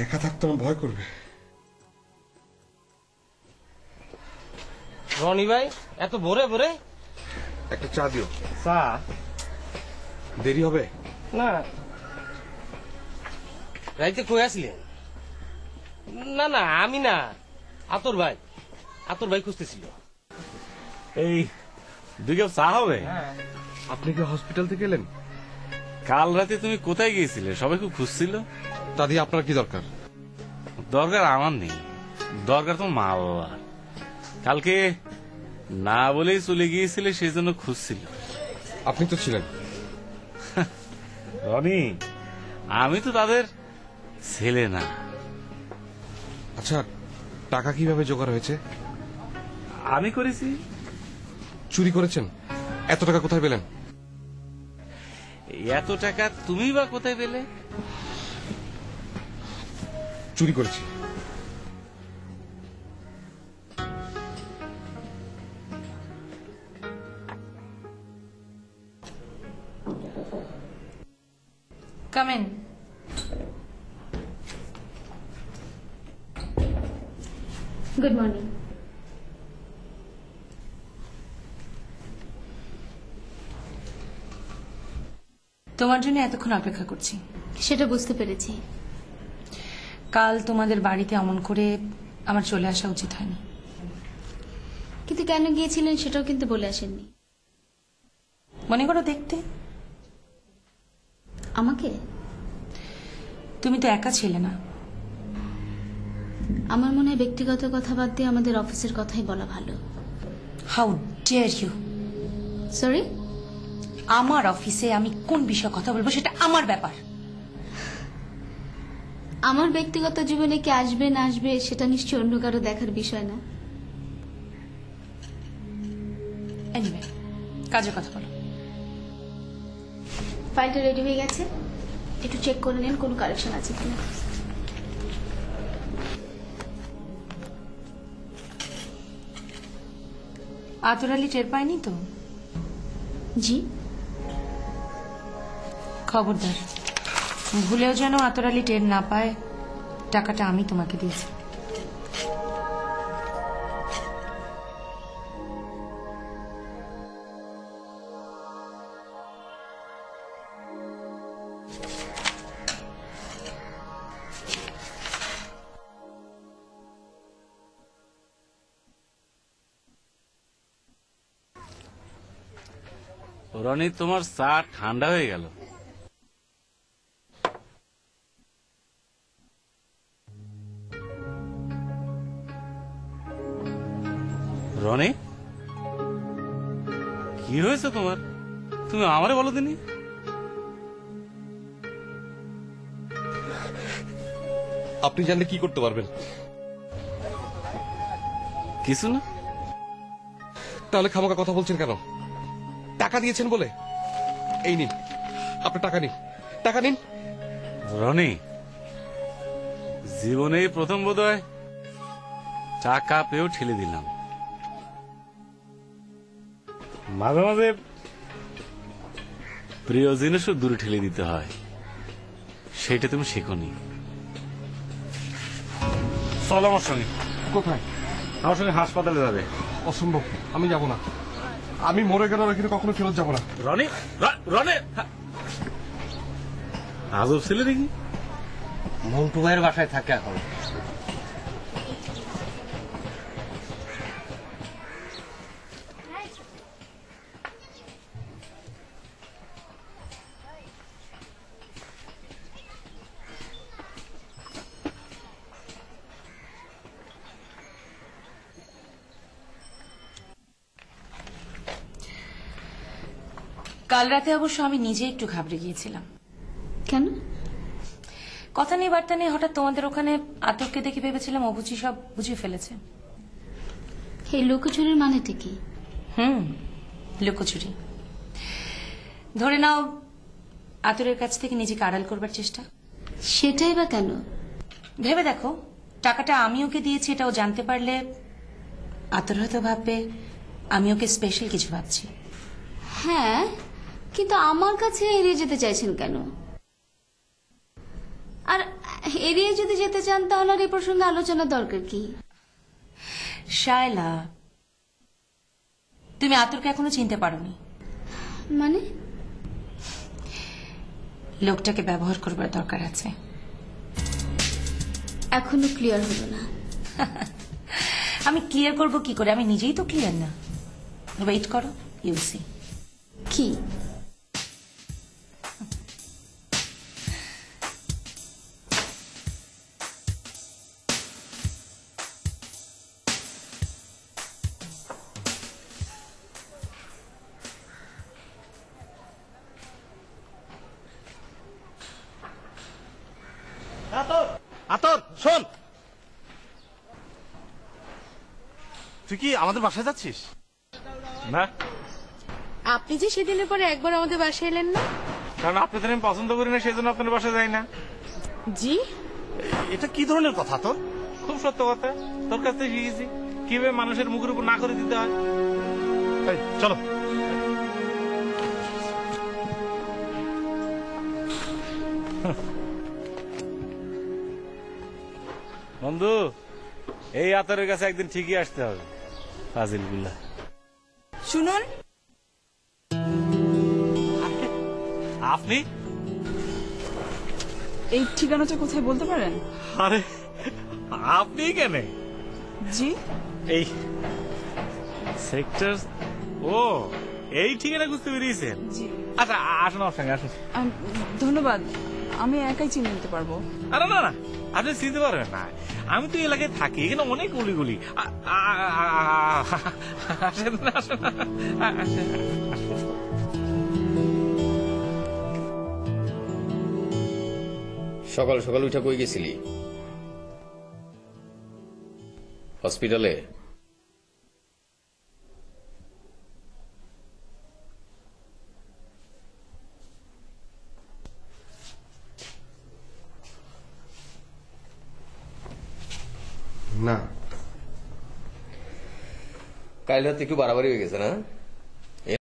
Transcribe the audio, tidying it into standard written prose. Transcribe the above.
একা থাকতে আমার ভয় করবে। রনি ভাই এত ভোরে ভোরে একটা চা দিও। চা? দেরি হবে না, রাইতে কই আসলেন? না না আমি না, আতর ভাই খুঁজতেছিল। এই 2 কাপ চা হবে? আপনি কি হসপিটাল থেকে এলেন? কাল রাতে তুমি কোথায় গিয়েছিলে? সবাই খুব খুঁজছিল। তা দিয়ে আপনার কি দরকার? দরকার আমার নেই, দরকার তোমার মা বাবার। কালকে না বলেই চলে গিয়েছিলে, সেই জন্য খুঁজছিল। আপনি তো ছিলেন। রনি, আমি তো তাদের ছেলে না। আচ্ছা, টাকা কিভাবে জোগাড় হয়েছে? আমি করেছি। চুরি করেছেন? এত টাকা কোথায় পেলেন? এত টাকা তুমি বা কোথায় পেলে? চুরি করেছি। Come in. Good morning. তোমার জন্য এতক্ষণ অপেক্ষা করছি। সেটা বুঝতে পেরেছি। কাল তোমাদের বাড়িতে অমন করে আমার চলে আসা উচিত হয়নি। কিন্তু কেন গিয়েছিলেন সেটাও কিন্তু বলে আসেননি। মনে করো দেখতে আমাকে? তুমি তো একা ছিলে না। আমার মনে হয় ব্যক্তিগত কথা বাদ দিয়ে আমাদের অফিসের কথাই বলা ভালো। How dare you! সরি? আমার অফিসে আমি কোন বিষয়ে কথা বলবো সেটা আমার ব্যাপার। আমার ব্যক্তিগত জীবনে কি আসবে না আসবে সেটা নিশ্চয়ই অন্য কারো দেখার বিষয় না। এনিওয়ে, কাজের কথা বলো। ফাইলটা রেডি হয়ে গেছে, একটু চেক করে নেন কোনো কারেকশন আছে কিনা। আতর আলী টের পায়নি তো? জি। খবরদার, ভুলেও যেন আতর আলী টের না পায় টাকাটা আমি তোমাকে দিয়েছি। রনি, তোমার চা ঠান্ডা হয়ে গেল। রনি, কি হয়েছে তোমার? তুমি আমারে বলো দিনি। আপনি জানলে কি করতে পারবেন? কিছু না। তাহলে খামোকা কথা বলছেন কেন? টাকা দিয়েছেন বলে? এই নিন, আপনি টাকা নিন, টাকা নিন। রনি, জীবনে প্রথম বোধহয় টাকা পেয়েও ঠেলে দিলাম। মাঝে মাঝে প্রিয় জিনিসও দূরে ঠেলে দিতে হয়, সেটা তুমি শেখোনি। চলো আমার সঙ্গে। কোথায়? আমার সঙ্গে হাসপাতালে যাবে। অসম্ভব, আমি যাব না। আমি মরে গেল এখানে কখনো ফেরত যাব না। রনি, রনি, আজব ছেলে দেখি। মন্টু ভাইয়ের বাসায় থাকে এখন। কাল রাতে অবশ্য আমি নিজে একটু ঘাবড়ে গিয়েছিলাম। কেন? কথা নেই বার্তা নেই হঠাৎ তোমাদের ওখানে আতরকে দেখে ভেবেছিলাম ও বুঝি সব বুঝিয়ে ফেলেছে। এই লুকোচুরির মানেটা কি? লুকোচুরি। ধরে নাও আতরের কাছ থেকে নিজেকে আড়াল করবার চেষ্টা। সেটাই বা কেন? ভেবে দেখো, টাকাটা আমি ওকে দিয়েছি এটা ও জানতে পারলে আতর হয়তো ভাববে আমি ওকে স্পেশাল কিছু ভাবছি। হ্যাঁ, কিন্তু আমার কাছে এড়িয়ে যেতে চাইছেন কেন? আর এড়িয়ে যদি যেতে চান তাহলে আর এই প্রসঙ্গে আলোচনার দরকার কি? শায়লা, তুমি আতরকে এখনো চিনতে পারোনি। মানে? লোকটাকে ব্যবহার করবার দরকার আছে। এখনো ক্লিয়ার হলো না। আমি ক্লিয়ার করব কি করে? আমি নিজেই তো ক্লিয়ার না। ওয়েট করো, ইউ সি। কি? আতর শোন, তুই কি আমাদের বাসায় যাচ্ছিস? না, আপনি যে সেদিনের পরে একবার আমাদের বাসায় এলেন না? কারণ আপনাদের আমি পছন্দ করি না, সেই জন্য আপনাদের বাসায় যাই না। জি, এটা কি ধরনের কথা তোর? খুব সত্য কথা, তোর কাছ থেকে শিখেছি কিভাবে মানুষের মুখের উপর না করে দিতে হয়। এই, চলো। বন্ধু, এই আতরের কাছে একদিন ঠিকই আসতে হবে। ফাজিল গুলা। শুনুন, আপনি? এই ঠিকানাটা কোথায় বলতে পারেন? আরে আপনি কেন? জি, এই সেক্টর, ও এই ঠিকানা বুঝতে পেরেছেন? জি। আচ্ছা আসুন আমার সঙ্গে আসুন। ধন্যবাদ, আমি একাই চিনে নিতে পারবো। আরে না না, আপনি চিনতে পারবেন না, আমি তো এলাকায় থাকি, এখানে অনেক গুলি। আসেন না, আসেন না। সকাল সকাল উঠে কই গেছিলি? হসপিটালে? না, কাল রাতে একটু বাড়াবাড়ি হয়ে গেছে না?